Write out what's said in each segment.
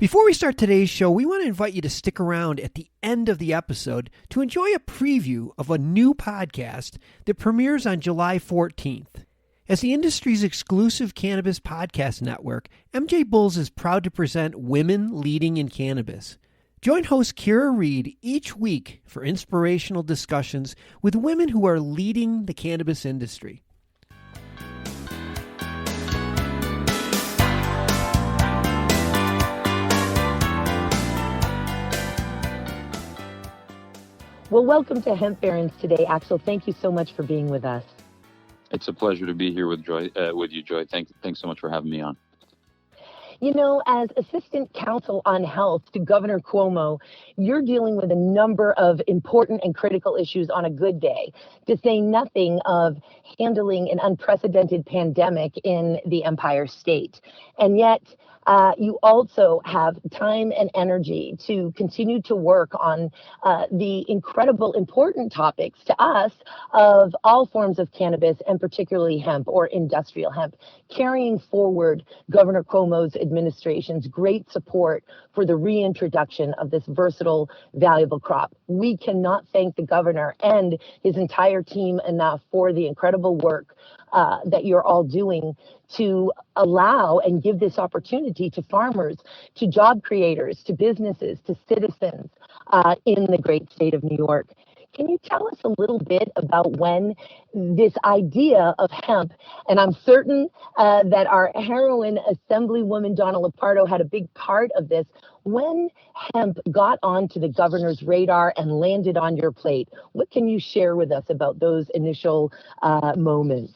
Before we start today's show, we want to invite you to stick around at the end of the episode to enjoy a preview of a new podcast that premieres on July 14th. As the industry's exclusive cannabis podcast network, MJBulls is proud to present Women Leading in Cannabis. Join host Kira Reed each week for inspirational discussions with women who are leading the cannabis industry. Well, welcome to Hemp Barons today, Axel. Thank you so much for being with us. It's a pleasure to be here with you, Joy. Thanks so much for having me on. You know, as Assistant Counsel on Health to Governor Cuomo, you're dealing with a number of important and critical issues on a good day, to say nothing of handling an unprecedented pandemic in the Empire State. And yet, you also have time and energy to continue to work on the incredible important topics to us of all forms of cannabis and particularly hemp or industrial hemp, carrying forward Governor Cuomo's administration's great support for the reintroduction of this versatile, valuable crop. We cannot thank the governor and his entire team enough for the incredible work that you're all doing to allow and give this opportunity to farmers, to job creators, to businesses, to citizens in the great state of New York. Can you tell us a little bit about when this idea of hemp, and I'm certain that our heroine Assemblywoman Donna Lupardo had a big part of this, when hemp got onto the governor's radar and landed on your plate? What can you share with us about those initial moments?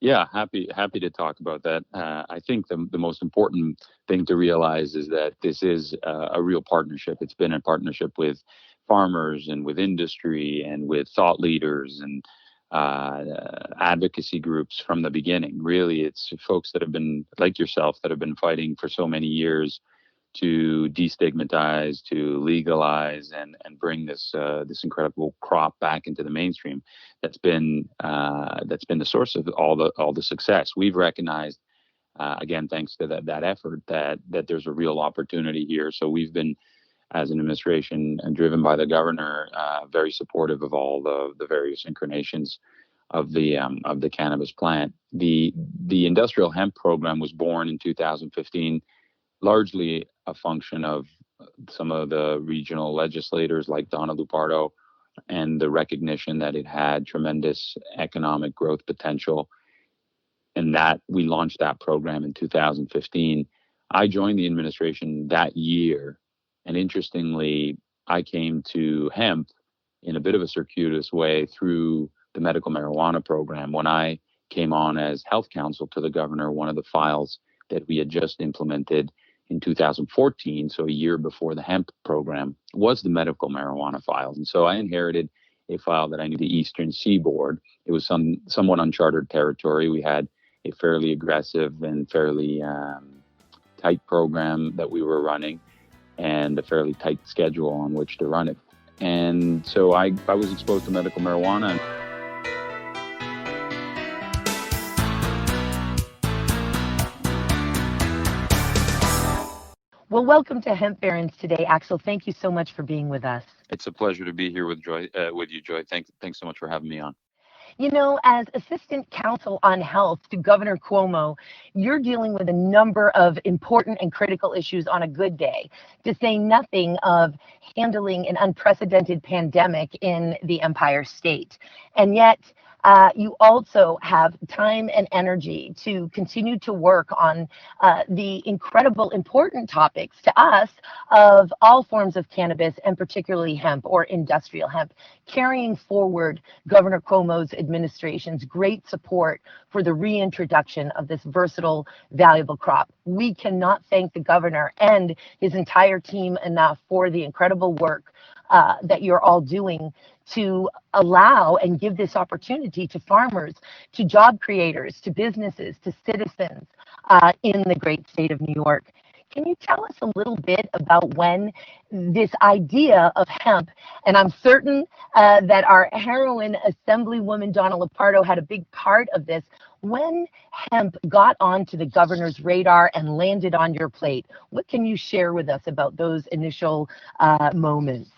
Yeah, happy to talk about that. I think the most important thing to realize is that this is a real partnership. It's been a partnership with farmers and with industry and with thought leaders and advocacy groups from the beginning. Really, it's folks that have been, like yourself, that have been fighting for so many years to destigmatize, to legalize, and bring this incredible crop back into the mainstream. That's been the source of all the success. We've recognized, again, thanks to that effort, that there's a real opportunity here. So we've been, as an administration and driven by the governor, very supportive of all the various incarnations of the cannabis plant. The industrial hemp program was born in 2015, largely a function of some of the regional legislators like Donna Lupardo and the recognition that it had tremendous economic growth potential, and that we launched that program in 2015. I joined the administration that year, and interestingly, I came to hemp in a bit of a circuitous way through the medical marijuana program. When I came on as health counsel to the governor, one of the files that we had just implemented in 2014, so a year before the hemp program, was the medical marijuana files. And so I inherited a file that I knew the Eastern Seaboard. It was somewhat uncharted territory. We had a fairly aggressive and fairly tight program that we were running, and a fairly tight schedule on which to run it. And so I was exposed to medical marijuana. Well, welcome to Hemp Barons today, Axel. Thank you so much for being with us. It's a pleasure to be here with you, Joy. Thanks so much for having me on. You know, as Assistant Counsel on Health to Governor Cuomo, you're dealing with a number of important and critical issues on a good day, to say nothing of handling an unprecedented pandemic in the Empire State. And yet, you also have time and energy to continue to work on the incredible important topics to us of all forms of cannabis and particularly hemp or industrial hemp, carrying forward Governor Cuomo's administration's great support for the reintroduction of this versatile, valuable crop. We cannot thank the governor and his entire team enough for the incredible work that you're all doing to allow and give this opportunity to farmers, to job creators, to businesses, to citizens in the great state of New York. Can you tell us a little bit about when this idea of hemp, and I'm certain that our heroine Assemblywoman Donna Lupardo had a big part of this, when hemp got onto the governor's radar and landed on your plate? What can you share with us about those initial moments?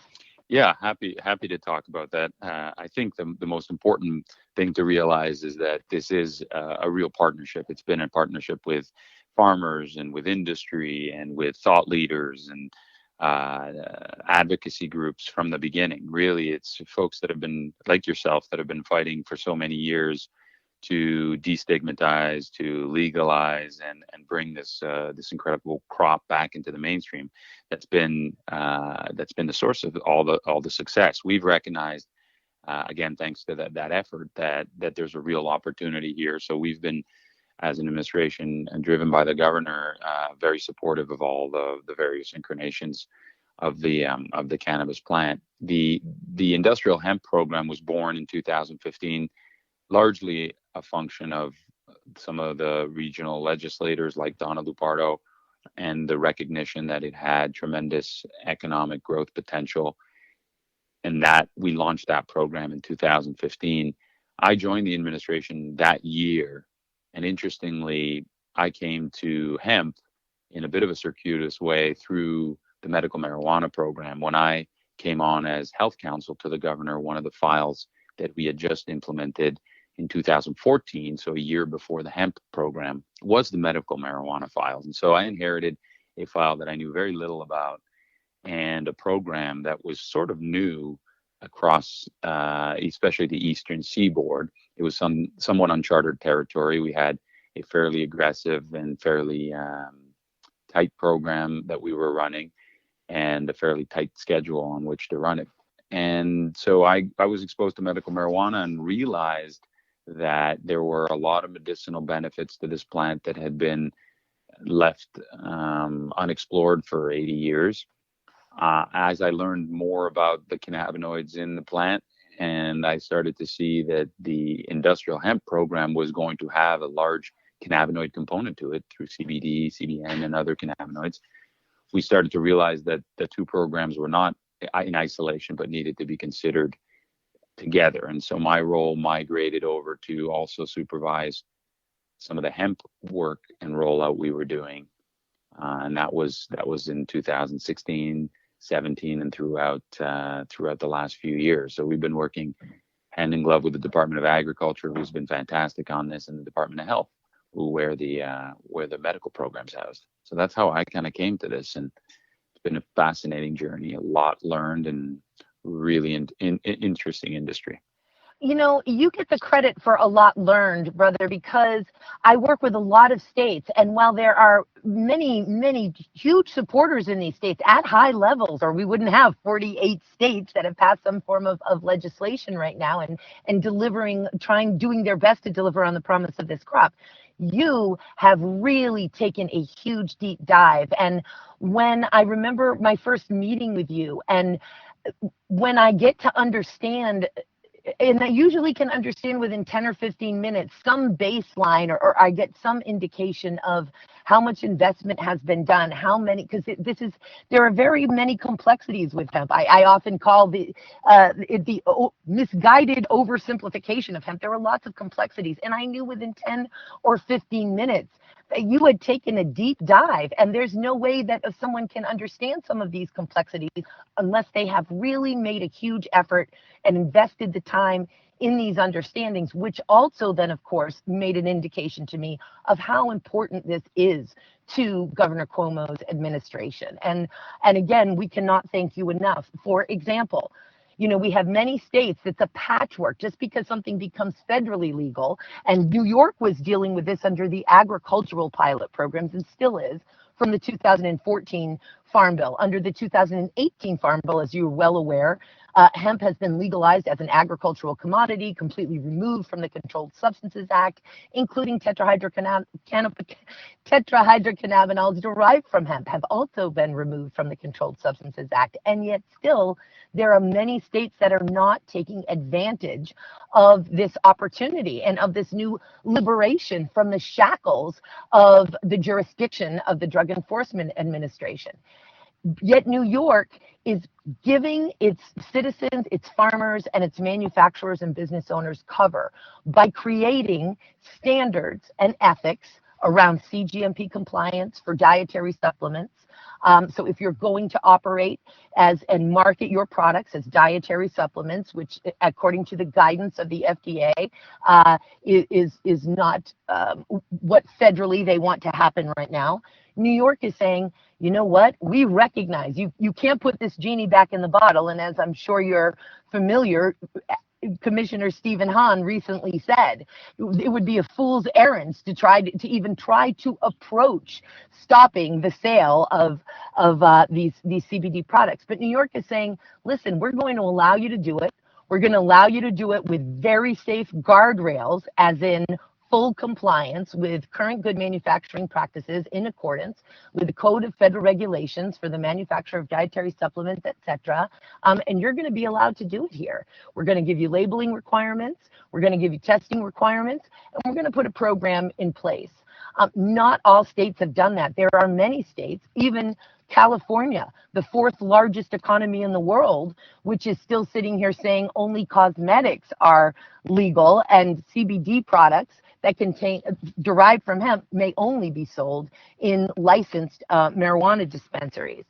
Yeah, happy to talk about that. I think the most important thing to realize is that this is a real partnership. It's been a partnership with farmers and with industry and with thought leaders and advocacy groups from the beginning. Really, it's folks that have been, like yourself, that have been fighting for so many years to destigmatize, to legalize, and bring this incredible crop back into the mainstream. That's been the source of all the success. We've recognized, again, thanks to that effort, that there's a real opportunity here. So we've been, as an administration and driven by the governor, very supportive of all the various incarnations of the cannabis plant. The industrial hemp program was born in 2015, largely a function of some of the regional legislators like Donna Lupardo and the recognition that it had tremendous economic growth potential, and that we launched that program in 2015. I joined the administration that year, and interestingly, I came to hemp in a bit of a circuitous way through the medical marijuana program. When I came on as health counsel to the governor, one of the files that we had just implemented in 2014, so a year before the hemp program, was the medical marijuana files. And so I inherited a file that I knew very little about, and a program that was sort of new across, especially the Eastern Seaboard. It was somewhat uncharted territory. We had a fairly aggressive and fairly tight program that we were running, and a fairly tight schedule on which to run it. And so I was exposed to medical marijuana and realized that there were a lot of medicinal benefits to this plant that had been left unexplored for 80 years. As I learned more about the cannabinoids in the plant, and I started to see that the industrial hemp program was going to have a large cannabinoid component to it through CBD, CBN, and other cannabinoids, we started to realize that the two programs were not in isolation, but needed to be considered together. And so my role migrated over to also supervise some of the hemp work and rollout we were doing. And that was in 2016, 17, and throughout the last few years. So we've been working hand in glove with the Department of Agriculture, who's been fantastic on this, and the Department of Health, where the medical program's housed. So that's how I kind of came to this, and it's been a fascinating journey, a lot learned, and really interesting industry. You know, you get the credit for a lot learned, brother, because I work with a lot of states. And while there are many, many huge supporters in these states at high levels, or we wouldn't have 48 states that have passed some form of legislation right now and doing their best to deliver on the promise of this crop, you have really taken a huge deep dive. And when I remember my first meeting with you, and when I get to understand, and I usually can understand within 10 or 15 minutes, some baseline, or I get some indication of how much investment has been done, how many, because there are very many complexities with hemp. I often call the misguided oversimplification of hemp. There are lots of complexities, and I knew within 10 or 15 minutes that you had taken a deep dive, and there's no way that someone can understand some of these complexities unless they have really made a huge effort and invested the time in these understandings, which also then, of course, made an indication to me of how important this is to Governor Cuomo's administration. And again, we cannot thank you enough. For example, you know, we have many states that's a patchwork. Just because something becomes federally legal, and New York was dealing with this under the agricultural pilot programs and still is, from the 2014 Farm Bill. Under the 2018 Farm Bill, as you're well aware, hemp has been legalized as an agricultural commodity, completely removed from the Controlled Substances Act, including tetrahydrocannabinoids derived from hemp have also been removed from the Controlled Substances Act. And yet still, there are many states that are not taking advantage of this opportunity and of this new liberation from the shackles of the jurisdiction of the Drug Enforcement Administration. Yet New York is giving its citizens, its farmers, and its manufacturers and business owners cover by creating standards and ethics around CGMP compliance for dietary supplements. So if you're going to operate as and market your products as dietary supplements, which according to the guidance of the FDA is not what federally they want to happen right now, New York is saying, you know what, we recognize you can't put this genie back in the bottle. And as I'm sure you're familiar, Commissioner Stephen Hahn recently said it would be a fool's errand to even try to approach stopping the sale of these CBD products. But New York is saying, listen, we're going to allow you to do it. We're going to allow you to do it with very safe guardrails, as in full compliance with current good manufacturing practices in accordance with the Code of Federal Regulations for the manufacture of dietary supplements, etc. And you're going to be allowed to do it here. We're going to give you labeling requirements. We're going to give you testing requirements, and we're going to put a program in place. Not all states have done that. There are many states, even California, the fourth largest economy in the world, which is still sitting here saying only cosmetics are legal and CBD products that derived from hemp may only be sold in licensed marijuana dispensaries.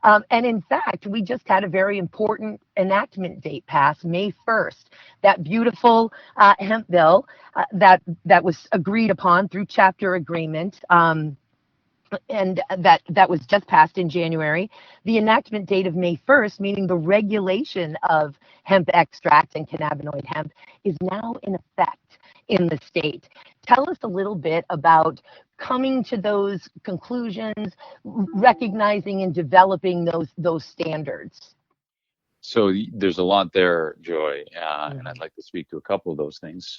And in fact, we just had a very important enactment date pass, May 1st. That beautiful hemp bill that was agreed upon through chapter agreement, and that was just passed in January. The enactment date of May 1st, meaning the regulation of hemp extracts and cannabinoid hemp, is now in effect in the state. Tell us a little bit about coming to those conclusions, recognizing and developing those standards. So there's a lot there, Joy, and I'd like to speak to a couple of those things.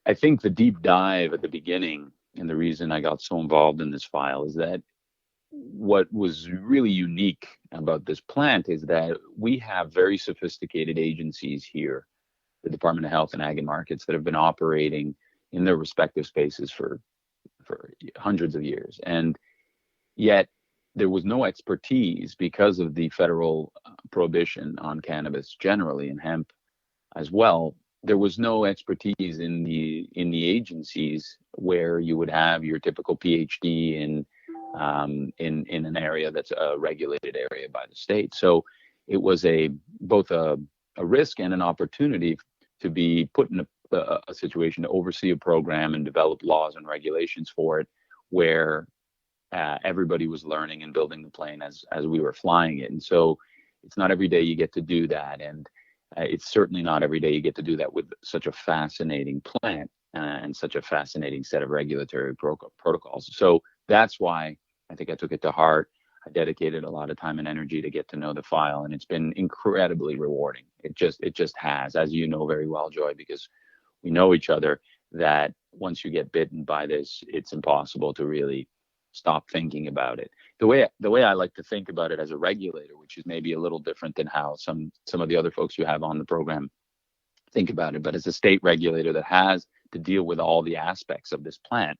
I think the deep dive at the beginning, and the reason I got so involved in this file, is that what was really unique about this plant is that we have very sophisticated agencies here, the Department of Health and Ag and Markets, that have been operating in their respective spaces for hundreds of years. And yet there was no expertise because of the federal prohibition on cannabis generally, and hemp as well. There was no expertise in the agencies where you would have your typical PhD in an area that's a regulated area by the state. So it was both a risk and an opportunity to be put in a situation to oversee a program and develop laws and regulations for it, where everybody was learning and building the plane as we were flying it. And so it's not every day you get to do that, and it's certainly not every day you get to do that with such a fascinating plant and such a fascinating set of regulatory protocols. So that's why I think I took it to heart. I dedicated a lot of time and energy to get to know the file, and it's been incredibly rewarding. It just has, as you know very well, Joy, because we know each other, that once you get bitten by this, it's impossible to really stop thinking about it. The way I like to think about it as a regulator, which is maybe a little different than how some of the other folks you have on the program think about it, but as a state regulator that has to deal with all the aspects of this plant.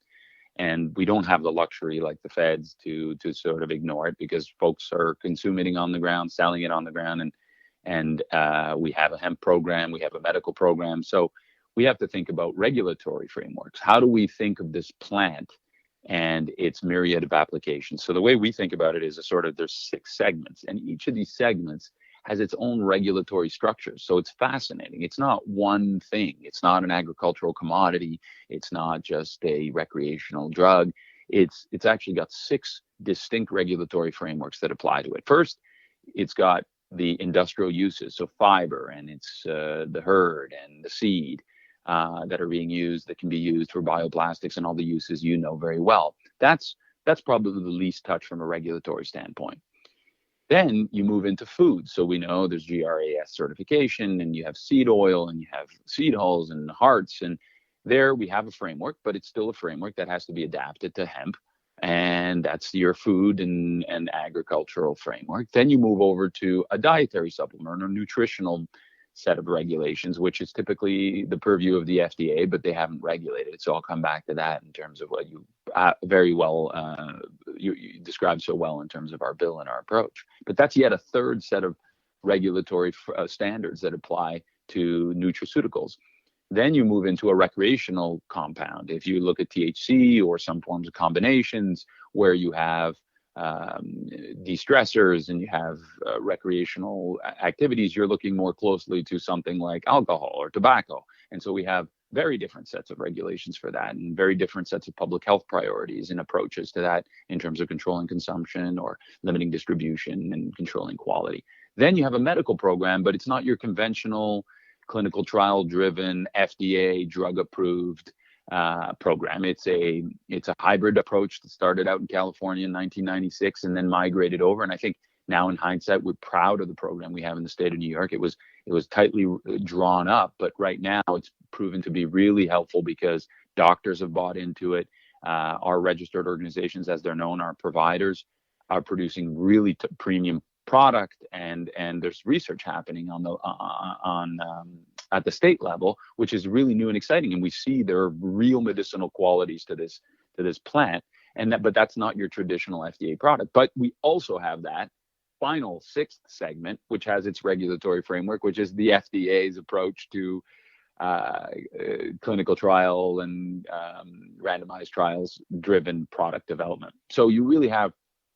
And we don't have the luxury like the feds to sort of ignore it, because folks are consuming it on the ground, selling it on the ground, and we have a hemp program, we have a medical program. So we have to think about regulatory frameworks. How do we think of this plant and its myriad of applications? So the way we think about it is there's 6 segments, and each of these segments has its own regulatory structure. So it's fascinating. It's not one thing. It's not an agricultural commodity. It's not just a recreational drug. It's actually got 6 distinct regulatory frameworks that apply to it. First, it's got the industrial uses, so fiber, and it's the herd and the seed that are being used, that can be used for bioplastics and all the uses you know very well. That's probably the least touch from a regulatory standpoint. Then you move into food. So we know there's GRAS certification, and you have seed oil, and you have seed hulls and hearts. And there we have a framework, but it's still a framework that has to be adapted to hemp. And that's your food and agricultural framework. Then you move over to a dietary supplement or nutritional set of regulations, which is typically the purview of the FDA, but they haven't regulated it. So I'll come back to that in terms of what you very well, you described so well in terms of our bill and our approach. But that's yet a third set of regulatory standards that apply to nutraceuticals. Then you move into a recreational compound. If you look at THC or some forms of combinations where you have de-stressors and you have recreational activities, you're looking more closely to something like alcohol or tobacco. And so we have very different sets of regulations for that, and very different sets of public health priorities and approaches to that in terms of controlling consumption or limiting distribution and controlling quality. Then you have a medical program, but it's not your conventional clinical trial driven FDA drug approved program. It's a hybrid approach that started out in California in 1996 and then migrated over. And I think now in hindsight, we're proud of the program we have in the state of New York. It was tightly drawn up, but right now it's proven to be really helpful because doctors have bought into it. Our registered organizations, as they're known, our providers, are producing really premium product, and there's research happening at the state level, which is really new and exciting. And we see there are real medicinal qualities to this plant, but that's not your traditional FDA product. But we also have that final sixth segment, which has its regulatory framework, which is the FDA's approach to clinical trial and randomized trials driven product development. So you really have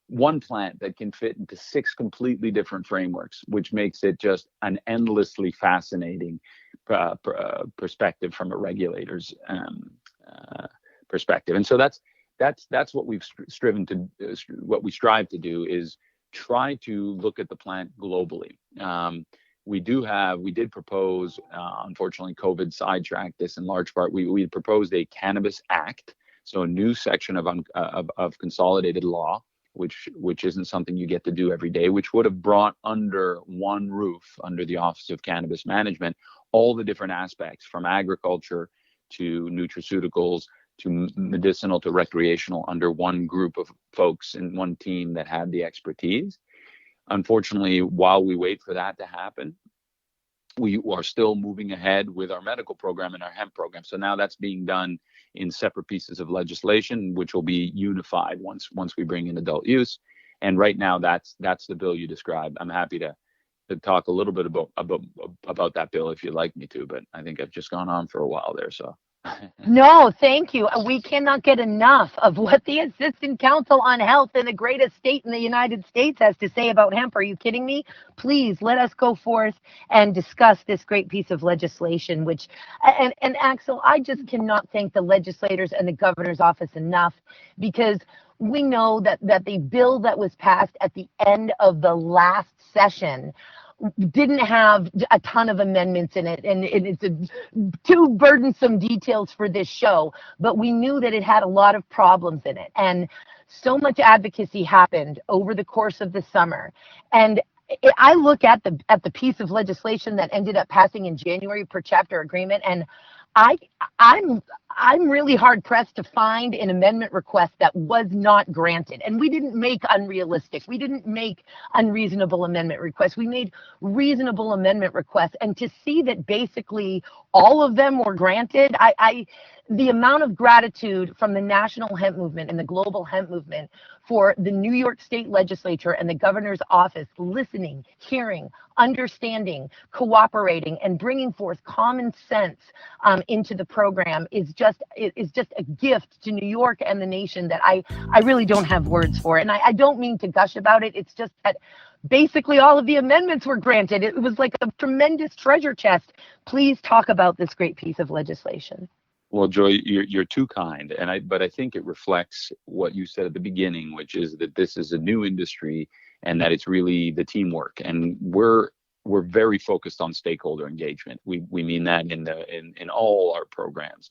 one plant that can fit into 6 completely different frameworks, which makes it just an endlessly fascinating perspective from a regulator's perspective. And so that's what we've what we strive to do is try to look at the plant globally. We did propose, unfortunately, COVID sidetracked this in large part. We had proposed a Cannabis Act, so a new section of consolidated law, which isn't something you get to do every day, which would have brought under one roof, under the Office of Cannabis Management, all the different aspects from agriculture to nutraceuticals to medicinal to recreational under one group of folks and one team that had the expertise. Unfortunately, while we wait for that to happen, we are still moving ahead with our medical program and our hemp program. So now that's being done in separate pieces of legislation, which will be unified once we bring in adult use. And right now, that's the bill you described. I'm happy to talk a little bit about that bill if you'd like me to, but I think I've just gone on for a while there. So. No, thank you. We cannot get enough of what the Assistant Counsel on Health in the greatest state in the United States has to say about hemp. Are you kidding me? Please let us go forth and discuss this great piece of legislation, and Axel, I just cannot thank the legislators and the governor's office enough, because we know that the bill that was passed at the end of the last session didn't have a ton of amendments in it, and it's too burdensome details for this show, but we knew that it had a lot of problems in it, and so much advocacy happened over the course of the summer. And I look at the piece of legislation that ended up passing in January per chapter agreement, and I'm really hard pressed to find an amendment request that was not granted. And we didn't make unrealistic, we didn't make unreasonable amendment requests. We made reasonable amendment requests. And to see that basically all of them were granted, the amount of gratitude from the national hemp movement and the global hemp movement for the New York State legislature and the governor's office listening, hearing, understanding, cooperating, and bringing forth common sense into the program is just a gift to New York and the nation that I really don't have words for. And I don't mean to gush about it. It's just that basically all of the amendments were granted. It was like a tremendous treasure chest. Please talk about this great piece of legislation. Well, Joy, you're too kind, but I think it reflects what you said at the beginning, which is that this is a new industry and that it's really the teamwork. And we're very focused on stakeholder engagement. We mean that in all our programs.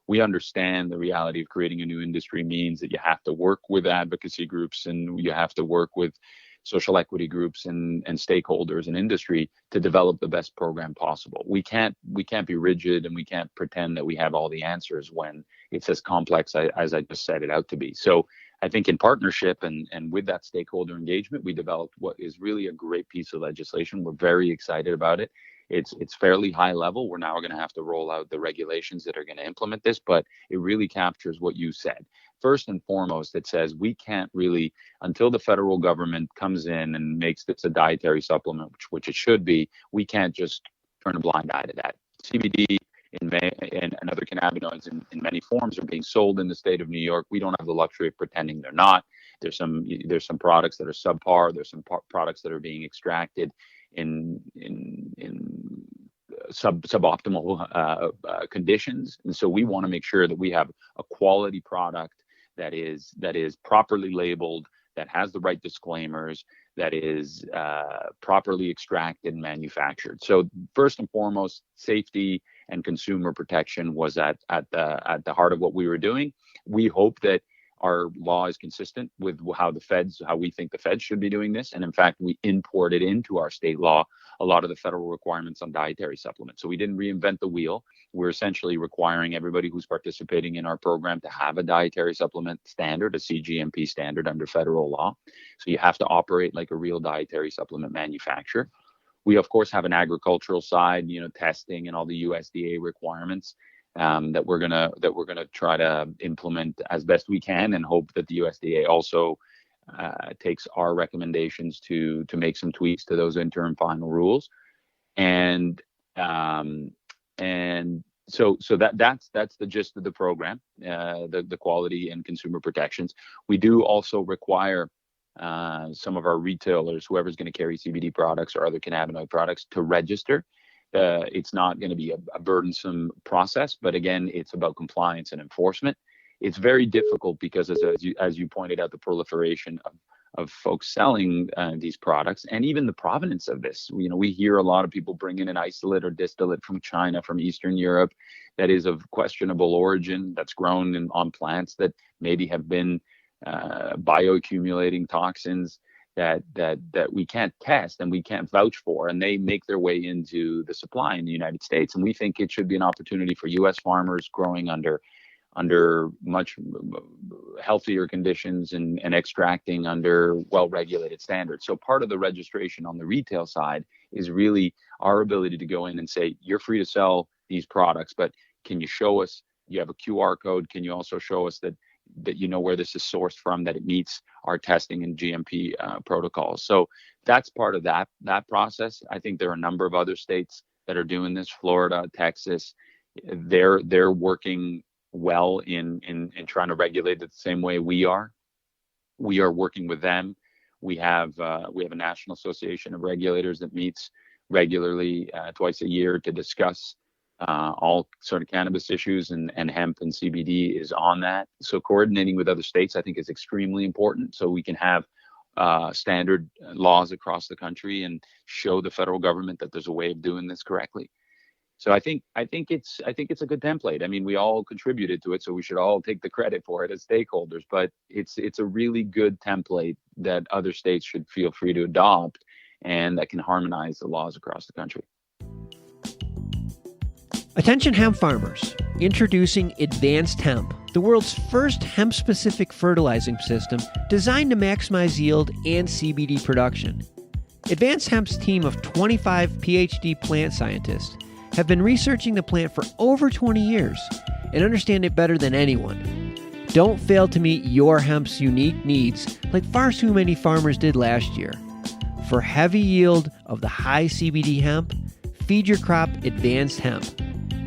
We understand the reality of creating a new industry means that you have to work with advocacy groups and you have to work with social equity groups and stakeholders and industry to develop the best program possible. We can't be rigid, and we can't pretend that we have all the answers when it's as complex as I just set it out to be. So I think in partnership and with that stakeholder engagement, we developed what is really a great piece of legislation. We're very excited about it. It's fairly high level. We're now going to have to roll out the regulations that are going to implement this, but it really captures what you said. First and foremost, it says we can't really, until the federal government comes in and makes this a dietary supplement, which it should be, we can't just turn a blind eye to that. CBD and other cannabinoids in many forms are being sold in the state of New York. We don't have the luxury of pretending they're not. There's some products that are subpar. There's some products that are being extracted in suboptimal conditions, and so we want to make sure that we have a quality product that is properly labeled, that has the right disclaimers, that is properly extracted and manufactured. So first and foremost, safety and consumer protection was at the heart of what we were doing. We hope that our law is consistent with how we think the feds should be doing this. And in fact, we imported into our state law a lot of the federal requirements on dietary supplements. So we didn't reinvent the wheel. We're essentially requiring everybody who's participating in our program to have a dietary supplement standard, a CGMP standard under federal law. So you have to operate like a real dietary supplement manufacturer. We, of course, have an agricultural side, testing and all the USDA requirements that we're gonna try to implement as best we can, and hope that the USDA also takes our recommendations to make some tweaks to those interim final rules, and so that's the gist of the program, the quality and consumer protections. We do also require some of our retailers, whoever's going to carry CBD products or other cannabinoid products, to register. It's not going to be a burdensome process, but again, it's about compliance and enforcement. It's very difficult because, as you pointed out, the proliferation of folks selling these products, and even the provenance of this. We hear a lot of people bring in an isolate or distillate from China, from Eastern Europe, that is of questionable origin, that's grown on plants that maybe have been bioaccumulating toxins that we can't test and we can't vouch for, and they make their way into the supply in the United States. And we think it should be an opportunity for U.S. farmers growing under much healthier conditions and extracting under well-regulated standards. So part of the registration on the retail side is really our ability to go in and say, you're free to sell these products, but can you show us you have a QR code? Can you also show us that you know where this is sourced from, that it meets our testing and GMP protocols? So that's part of that process. I think there are a number of other states that are doing this. Florida, Texas, they're working well in trying to regulate it the same way we are. We are working with them. We have a National Association of Regulators that meets regularly twice a year to discuss all sort of cannabis issues, and hemp and CBD is on that. So coordinating with other states, I think, is extremely important, so we can have standard laws across the country and show the federal government that there's a way of doing this correctly. So I think it's a good template. I mean, we all contributed to it, so we should all take the credit for it as stakeholders. But it's a really good template that other states should feel free to adopt, and that can harmonize the laws across the country. Attention hemp farmers, introducing Advanced Hemp, the world's first hemp-specific fertilizing system designed to maximize yield and CBD production. Advanced Hemp's team of 25 PhD plant scientists have been researching the plant for over 20 years and understand it better than anyone. Don't fail to meet your hemp's unique needs like far too many farmers did last year. For heavy yield of the high CBD hemp, feed your crop Advanced Hemp.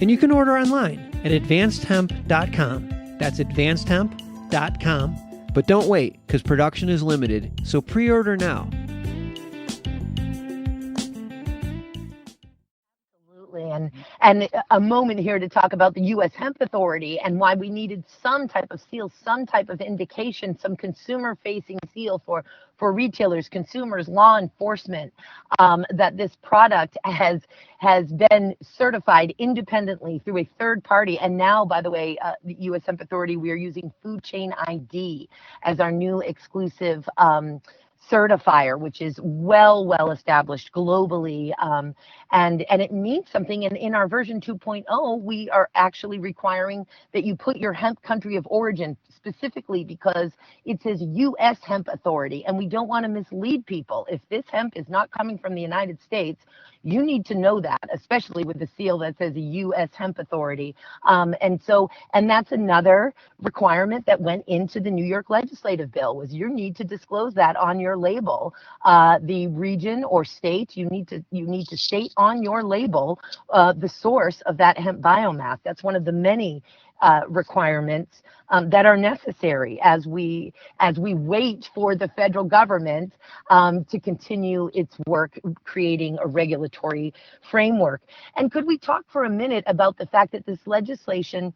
And you can order online at advancedhemp.com. That's advancedhemp.com. But don't wait, because production is limited, so pre-order now. And a moment here to talk about the U.S. Hemp Authority and why we needed some type of seal, some type of indication, some consumer-facing seal for retailers, consumers, law enforcement, that this product has been certified independently through a third party. And now, by the way, the U.S. Hemp Authority, we are using Food Chain ID as our new exclusive certifier, which is well established globally, and it means something. And in our version 2.0, we are actually requiring that you put your hemp country of origin, specifically because it says U.S. Hemp Authority, and we don't want to mislead people. If this hemp is not coming from the United States, you need to know that, especially with the seal that says U.S. Hemp Authority. And that's another requirement that went into the New York legislative bill, was you need to disclose that on your label. The region or state, you need to state on your label the source of that hemp biomass. That's one of the many requirements that are necessary as we wait for the federal government to continue its work creating a regulatory framework. And could we talk for a minute about the fact that this legislation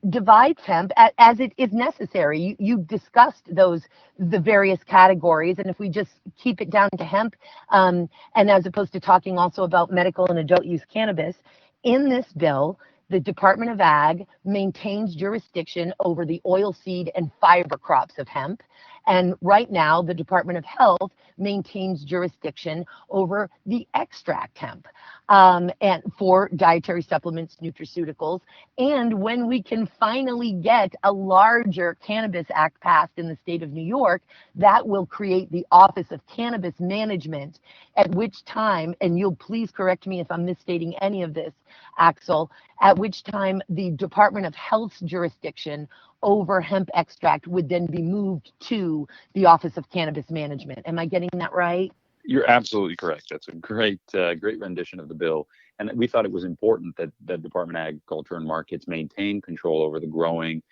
divides hemp as it is necessary? You discussed the various categories, and if we just keep it down to hemp, and as opposed to talking also about medical and adult use cannabis, in this bill, the Department of Ag maintains jurisdiction over the oilseed and fiber crops of hemp. And right now, the Department of Health maintains jurisdiction over the extract hemp, and for dietary supplements, nutraceuticals. And when we can finally get a larger Cannabis Act passed in the state of New York, that will create the Office of Cannabis Management, at which time, and you'll please correct me if I'm misstating any of this, Axel, at which time the Department of Health's jurisdiction over hemp extract would then be moved to the Office of Cannabis Management. Am I getting that right? You're absolutely correct. That's a great rendition of the bill. And we thought it was important that the Department of Agriculture and Markets maintain control over the growing,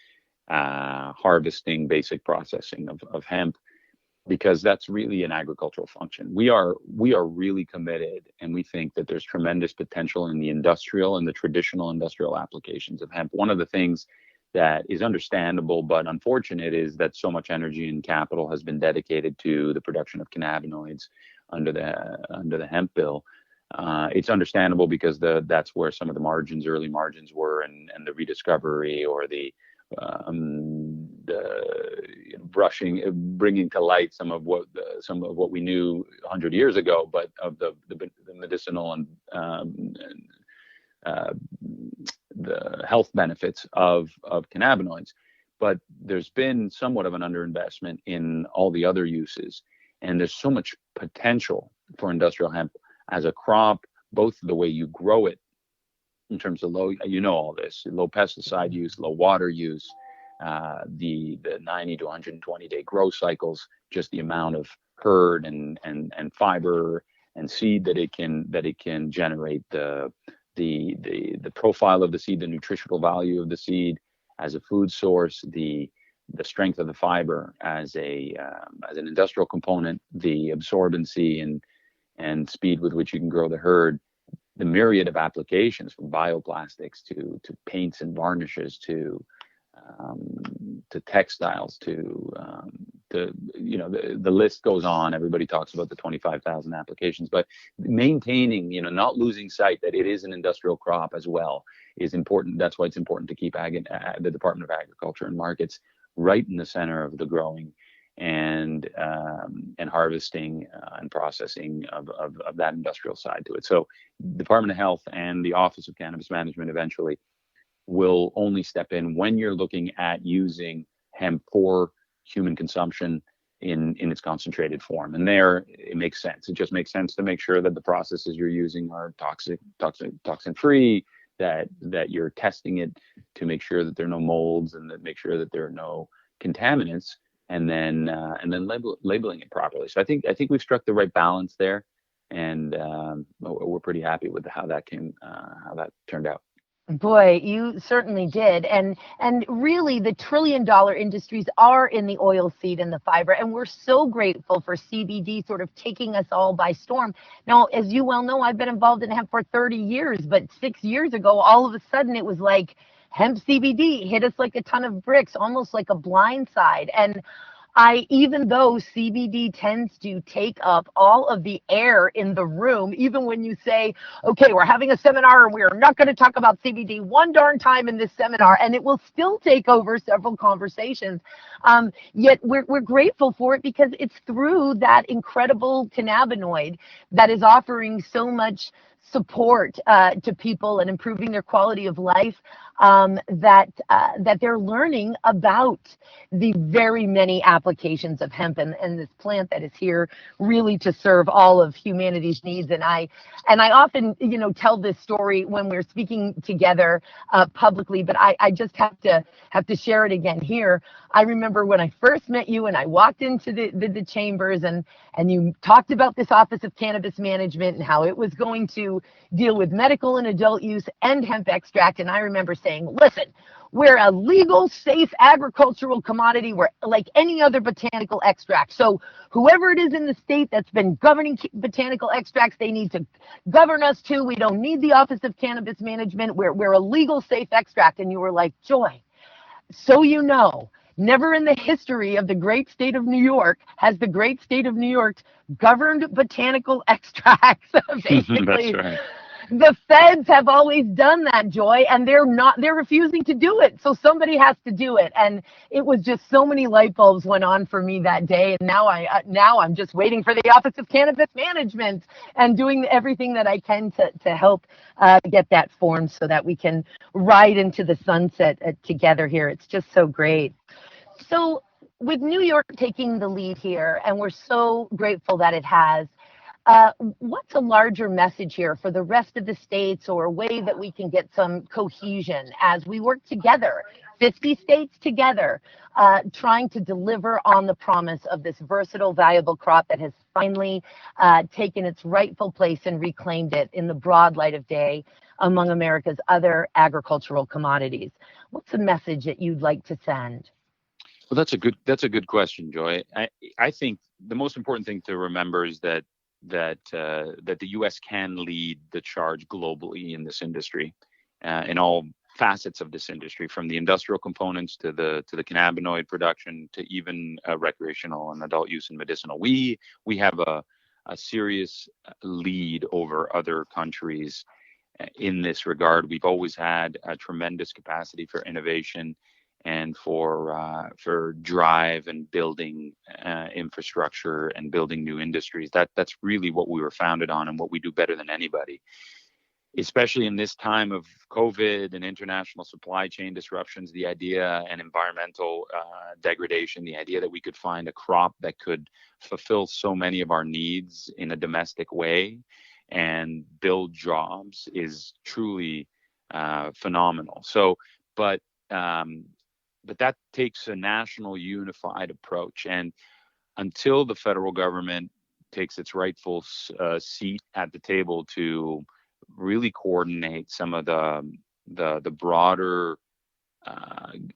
harvesting, basic processing of hemp, because that's really an agricultural function. We are really committed, and we think that there's tremendous potential in the industrial and the traditional industrial applications of hemp. One of the things that is understandable but unfortunate is that so much energy and capital has been dedicated to the production of cannabinoids under the hemp bill. It's understandable because that's where some of the early margins were, and the rediscovery or the bringing to light some of what we knew 100 years ago, but of the medicinal and the health benefits of cannabinoids. But there's been somewhat of an underinvestment in all the other uses, and there's so much potential for industrial hemp as a crop, both the way you grow it in terms of low pesticide use, low water use, the 90 to 120 day grow cycles, just the amount of herd and fiber and seed that it can generate, the profile of the seed, the nutritional value of the seed as a food source, the strength of the fiber as an industrial component, the absorbency and speed with which you can grow the herd, the myriad of applications from bioplastics to paints and varnishes to textiles to the list goes on. Everybody talks about the 25,000 applications, but maintaining, not losing sight that it is an industrial crop as well is important. That's why it's important to keep the Department of Agriculture and Markets right in the center of the growing and harvesting and processing of that industrial side to it. So Department of Health and the Office of Cannabis Management eventually will only step in when you're looking at using hemp for human consumption in its concentrated form. And there it makes sense. It just makes sense to make sure that the processes you're using are toxin free, that you're testing it to make sure that there are no molds and that make sure that there are no contaminants, and then labeling it properly. So I think we've struck the right balance there, and we're pretty happy with how that turned out. Boy, you certainly did. And really, the trillion-dollar industries are in the oil seed and the fiber. And we're so grateful for CBD sort of taking us all by storm. Now, as you well know, I've been involved in hemp for 30 years. But 6 years ago, all of a sudden, it was like hemp CBD hit us like a ton of bricks, almost like a blindside. And Even though CBD tends to take up all of the air in the room, even when you say, okay, we're having a seminar and we are not going to talk about CBD one darn time in this seminar, and it will still take over several conversations. Yet we're grateful for it because it's through that incredible cannabinoid that is offering so much support to people and improving their quality of life, that they're learning about the very many applications of hemp and this plant that is here really to serve all of humanity's needs. And I often, tell this story when we're speaking together publicly, but I just have to share it again here. I remember when I first met you and I walked into the chambers and you talked about this Office of Cannabis Management and how it was going to deal with medical and adult use and hemp extract. And I remember saying, listen, we're a legal, safe agricultural commodity. We're like any other botanical extract. So whoever it is in the state that's been governing botanical extracts, they need to govern us too. We don't need the Office of Cannabis Management. We're a legal, safe extract. And you were like, Joy, so never in the history of the great state of New York has the great state of New York governed botanical extracts. Basically, That's right. The feds have always done that, Joy, and they're refusing to do it. So somebody has to do it. And it was just so many light bulbs went on for me that day. And now I'm just waiting for the Office of Cannabis Management and doing everything that I can to help get that formed so that we can ride into the sunset together here. It's just so great. So with New York taking the lead here, and we're so grateful that it has, what's a larger message here for the rest of the states, or a way that we can get some cohesion as we work together, 50 states together, trying to deliver on the promise of this versatile, valuable crop that has finally taken its rightful place and reclaimed it in the broad light of day among America's other agricultural commodities? What's the message that you'd like to send? Well, that's a good question, Joy. I think the most important thing to remember is that the U.S. can lead the charge globally in this industry, in all facets of this industry, from the industrial components to the cannabinoid production to even recreational and adult use and medicinal. We have a serious lead over other countries in this regard. We've always had a tremendous capacity for innovation and for drive and building infrastructure and building new industries. That's really what we were founded on and what we do better than anybody, especially in this time of COVID and international supply chain disruptions. The idea and environmental degradation, the idea that we could find a crop that could fulfill so many of our needs in a domestic way and build jobs is truly phenomenal. So, but that takes a national unified approach. And until the federal government takes its rightful seat at the table to really coordinate some of the broader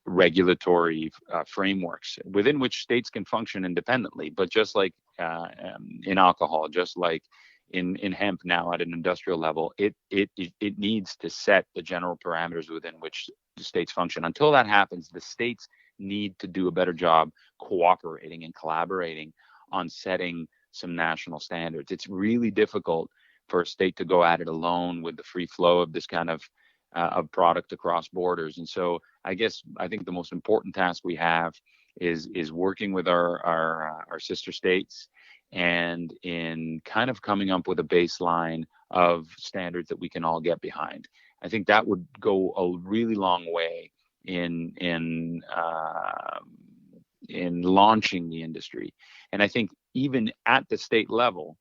regulatory frameworks within which states can function independently, but just like in alcohol, just like in hemp now at an industrial level, it needs to set the general parameters within which the states function. Until that happens, the states need to do a better job cooperating and collaborating on setting some national standards. It's really difficult for a state to go at it alone with the free flow of this kind of product across borders. And so I think the most important task we have is working with our sister states and in kind of coming up with a baseline of standards that we can all get behind. I think that would go a really long way in launching the industry. And I think even at the state level,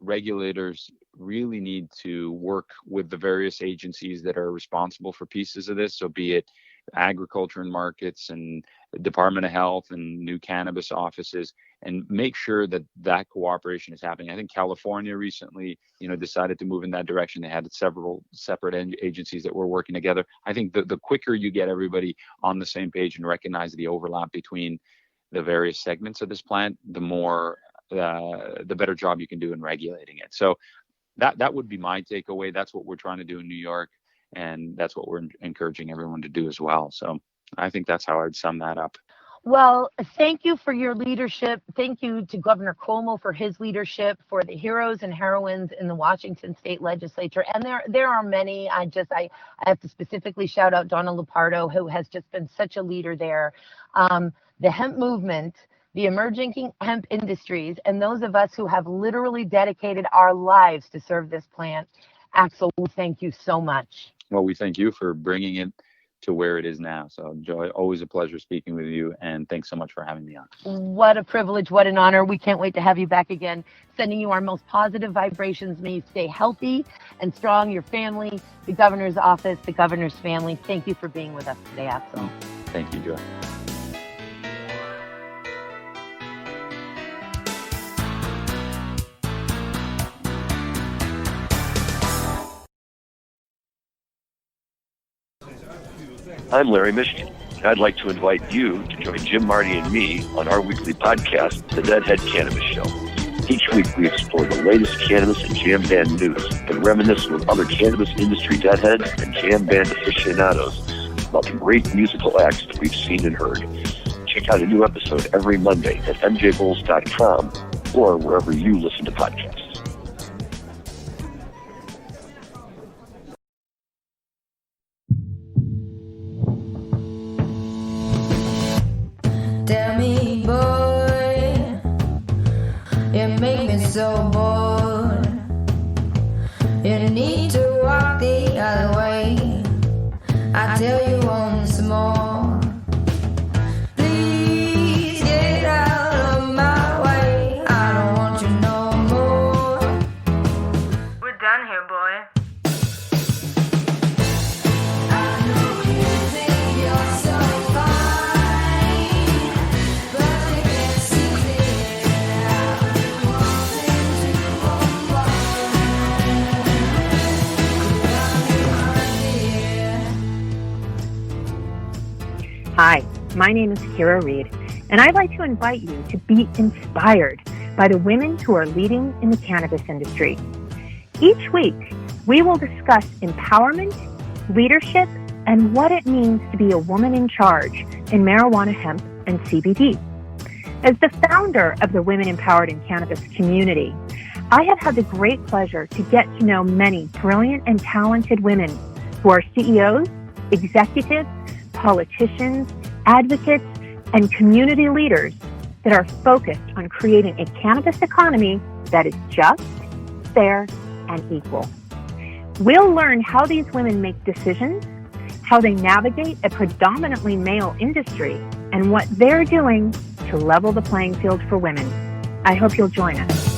regulators really need to work with the various agencies that are responsible for pieces of this. So be it agriculture and markets and the Department of Health and new cannabis offices, and make sure that cooperation is happening. I think California recently, decided to move in that direction. They had several separate agencies that were working together. I think the quicker you get everybody on the same page and recognize the overlap between the various segments of this plant, the more the better job you can do in regulating it. So that would be my takeaway. That's what we're trying to do in New York, and that's what we're encouraging everyone to do as well. So I think that's how I'd sum that up. Well, thank you for your leadership. Thank you to Governor Cuomo for his leadership, for the heroes and heroines in the Washington State Legislature. And there are many. I have to specifically shout out Donna Lupardo, who has just been such a leader there. The hemp movement, the emerging hemp industries, and those of us who have literally dedicated our lives to serve this plant. Axel, thank you so much. Well, we thank you for bringing it to where it is now. So, Joy, always a pleasure speaking with you, and thanks so much for having me on. What a privilege, what an honor. We can't wait to have you back again. Sending you our most positive vibrations. May you stay healthy and strong, your family, the governor's office, the governor's family. Thank you for being with us today, Axel. Thank you, Joy. I'm Larry Michigan. I'd like to invite you to join Jim, Marty, and me on our weekly podcast, The Deadhead Cannabis Show. Each week we explore the latest cannabis and jam band news and reminisce with other cannabis industry deadheads and jam band aficionados about the great musical acts that we've seen and heard. Check out a new episode every Monday at MJBulls.com or wherever you listen to podcasts. Tell me, boy, you make me so bored. You need to walk the other way. I tell you once more. Please get out of my way. I don't want you no more. We're done here, boy. I know you think you're so fine, but you can't see it. I've been wanting to unwind. Hi, my name is Kira Reed, and I'd like to invite you to be inspired by the women who are leading in the cannabis industry. Each week, we will discuss empowerment, leadership, and what it means to be a woman in charge in marijuana, hemp, and CBD. As the founder of the Women Empowered in Cannabis community, I have had the great pleasure to get to know many brilliant and talented women who are CEOs, executives, politicians, advocates, and community leaders that are focused on creating a cannabis economy that is just, fair, and equal. We'll learn how these women make decisions, how they navigate a predominantly male industry, and what they're doing to level the playing field for women. I hope you'll join us.